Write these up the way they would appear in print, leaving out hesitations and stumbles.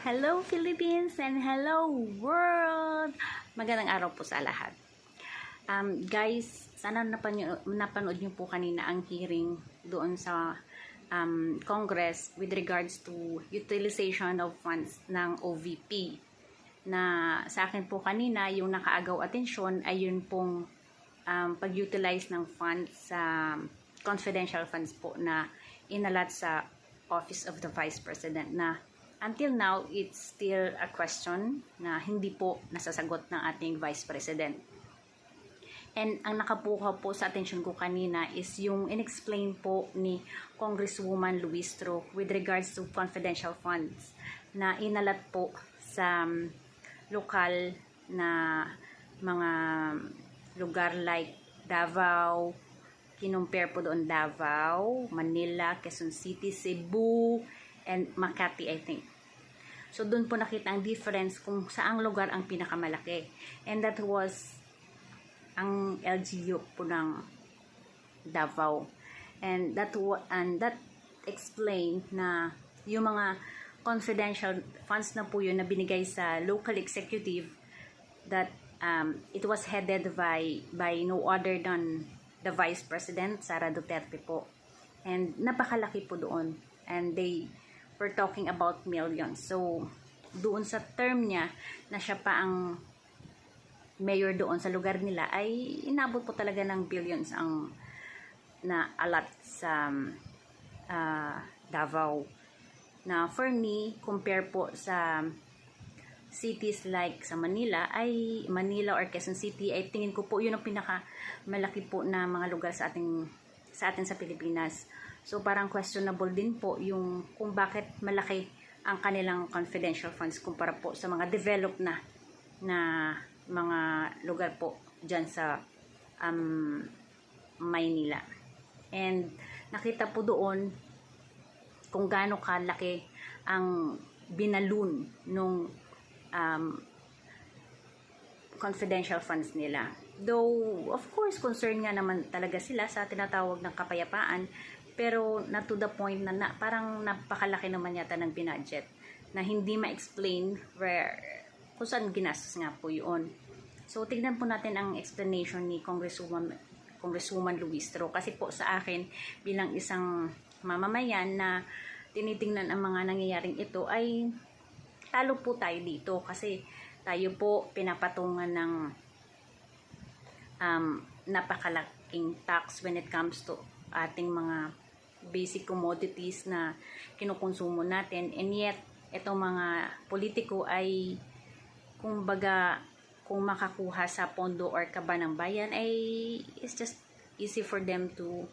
Hello Philippines and hello world! Magandang araw po sa lahat. Guys, sana napanood niyo po kanina ang hearing doon sa Congress with regards to utilization of funds ng OVP. Na sa akin po kanina, yung nakaagaw atensyon ay yun pong pag-utilize ng funds sa confidential funds po na inalat sa Office of the Vice President na until now, it's still a question na hindi po nasasagot ng ating Vice President. And ang nakapuha po sa atensyon ko kanina is yung inexplain po ni Congresswoman Luistro with regards to confidential funds na inalat po sa lokal na mga lugar like Davao, kinumpare po doon Davao, Manila, Quezon City, Cebu, and Makati, I think. So, doon po nakita ang difference kung saang lugar ang pinakamalaki. And that was ang LGU po ng Davao. And that explained na yung mga confidential funds na po yun na binigay sa local executive that it was headed by no other than the Vice President, Sara Duterte po. And napakalaki po doon. And they we're talking about millions. So, doon sa term niya na siya pa ang mayor doon sa lugar nila ay inabot po talaga ng billions ang na alat sa Davao. Na for me, compare po sa cities like sa Manila or Quezon City ay tingin ko po yun ang pinaka malaki po na mga lugar sa atin sa Pilipinas. So, parang questionable din po yung kung bakit malaki ang kanilang confidential funds kumpara po sa mga developed na mga lugar po dyan sa Maynila. And nakita po doon kung gaano kalaki ang binalun nung confidential funds nila. Though, of course, concern nga naman talaga sila sa tinatawag ng kapayapaan, pero na to the point na parang napakalaki naman yata ng binudget na hindi ma-explain kung saan ginastos nga po yun. So, tignan po natin ang explanation ni Congresswoman Luistro. Kasi po sa akin, bilang isang mamamayan na tinitingnan ang mga nangyayaring ito, ay talo po tayo dito. Kasi tayo po pinapatungan ng napakalaking tax when it comes to ating mga basic commodities na kinukonsumo natin, and yet itong mga politiko ay kung makakuha sa pondo or kaba ng bayan ay it's just easy for them to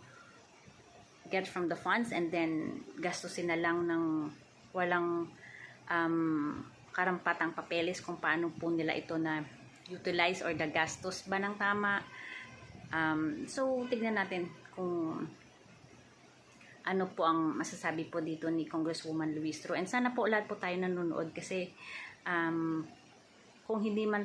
get from the funds and then gastusin na lang ng walang karampatang papeles kung paano po nila ito na utilize or the gastos ba ng tama. So tignan natin kung ano po ang masasabi po dito ni Congresswoman Luistro. And sana po lahat po tayo nanonood kasi kung hindi man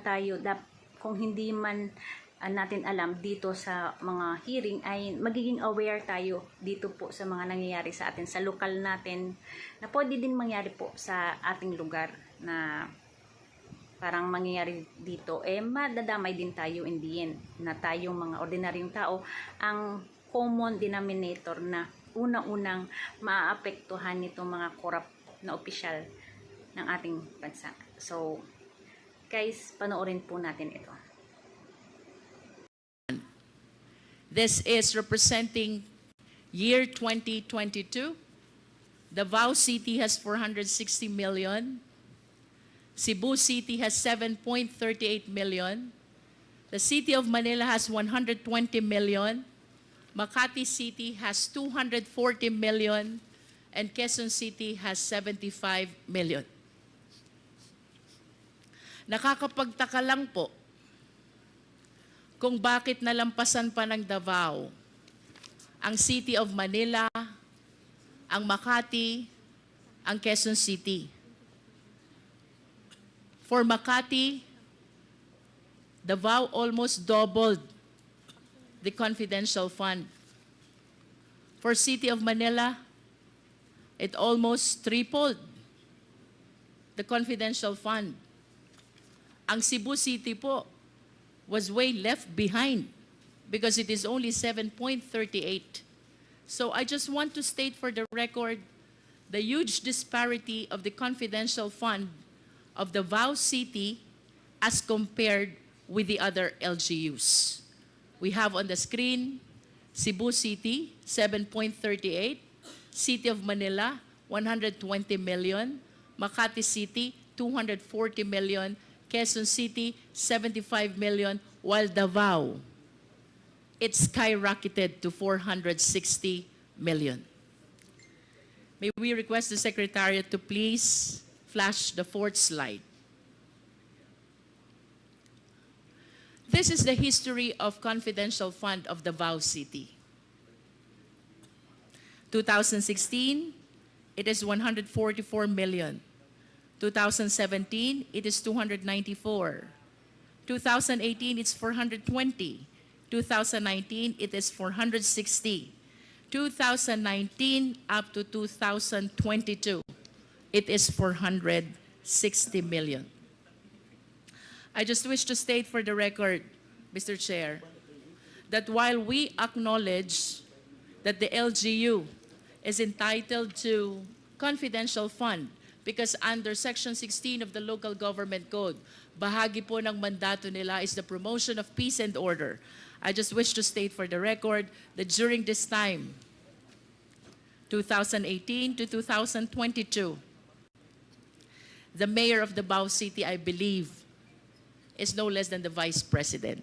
natin alam dito sa mga hearing ay magiging aware tayo dito po sa mga nangyayari sa atin sa lokal natin na pwede din mangyari po sa ating lugar na parang mangyayari dito madadamay din tayo in the end na tayong mga ordinaryong tao ang common denominator na unang-unang maaapektuhan nitong mga corrupt na opisyal ng ating bansa. So, guys, panoorin po natin ito. This is representing year 2022. Davao City has 460 million. Cebu City has 7.38 million. The City of Manila has 120 million. Makati City has 240 million. And Quezon City has 75 million. Nakakapagtaka lang po kung bakit nalampasan pa ng Davao ang City of Manila, ang Makati, ang Quezon City. For Makati, Davao almost doubled the confidential fund. For City of Manila, it almost tripled. the confidential fund. Ang Cebu City po was way left behind because it is only 7.38. So I just want to state for the record the huge disparity of the confidential fund of Davao City as compared with the other LGUs. We have on the screen Cebu City, 7.38, City of Manila, 120 million, Makati City, 240 million, Quezon City, 75 million, while Davao, it skyrocketed to 460 million. May we request the Secretariat to please flash the fourth slide. This is the history of confidential fund of Davao City. 2016, it is 144 million. 2017, it is 294. 2018, it's 420. 2019, it is 460. 2019 up to 2022, it is 460 million. I just wish to state for the record, Mr. Chair, that while we acknowledge that the LGU is entitled to confidential fund because under Section 16 of the Local Government Code, bahagi po ng mandato nila is the promotion of peace and order. I just wish to state for the record that during this time, 2018 to 2022, the mayor of Davao City, I believe, is no less than the vice president.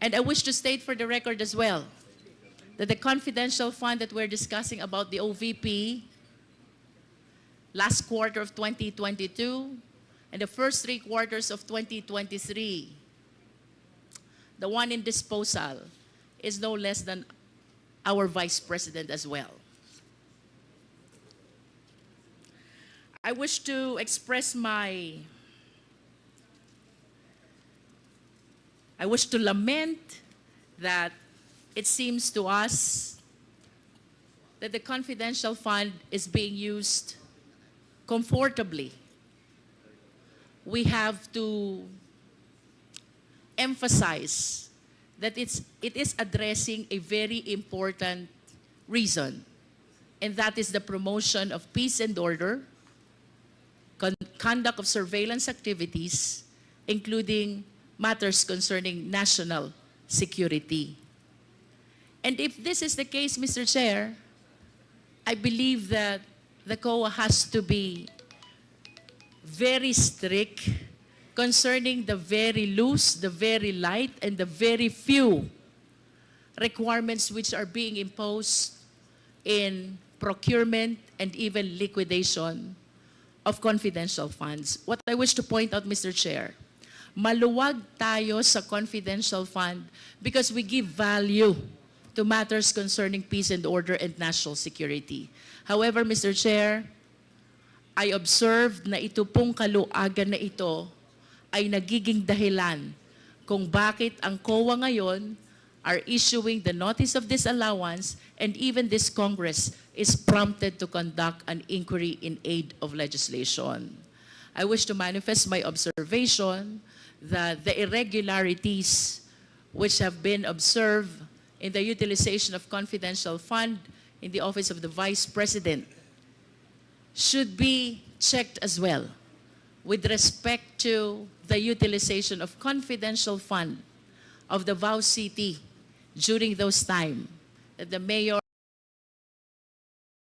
And I wish to state for the record as well that the confidential fund that we're discussing about the OVP last quarter of 2022 and the first 3 quarters of 2023, the one in disposal is no less than our vice president as well. I wish to express I wish to lament that it seems to us that the confidential fund is being used comfortably. We have to emphasize that it is addressing a very important reason, and that is the promotion of peace and order, conduct of surveillance activities, including matters concerning national security. And if this is the case, Mr. Chair, I believe that the COA has to be very strict concerning the very loose, the very light, and the very few requirements which are being imposed in procurement and even liquidation of confidential funds. What I wish to point out, Mr. Chair, maluwag tayo sa confidential fund because we give value to matters concerning peace and order and national security. However, Mr. Chair, I observed na ito pong kaluagan na ito ay nagiging dahilan kung bakit ang COA ngayon are issuing the notice of disallowance and even this Congress is prompted to conduct an inquiry in aid of legislation. I wish to manifest my observation that the irregularities which have been observed in the utilization of confidential fund in the office of the Vice President should be checked as well with respect to the utilization of confidential fund of the Davao City during those time that the mayor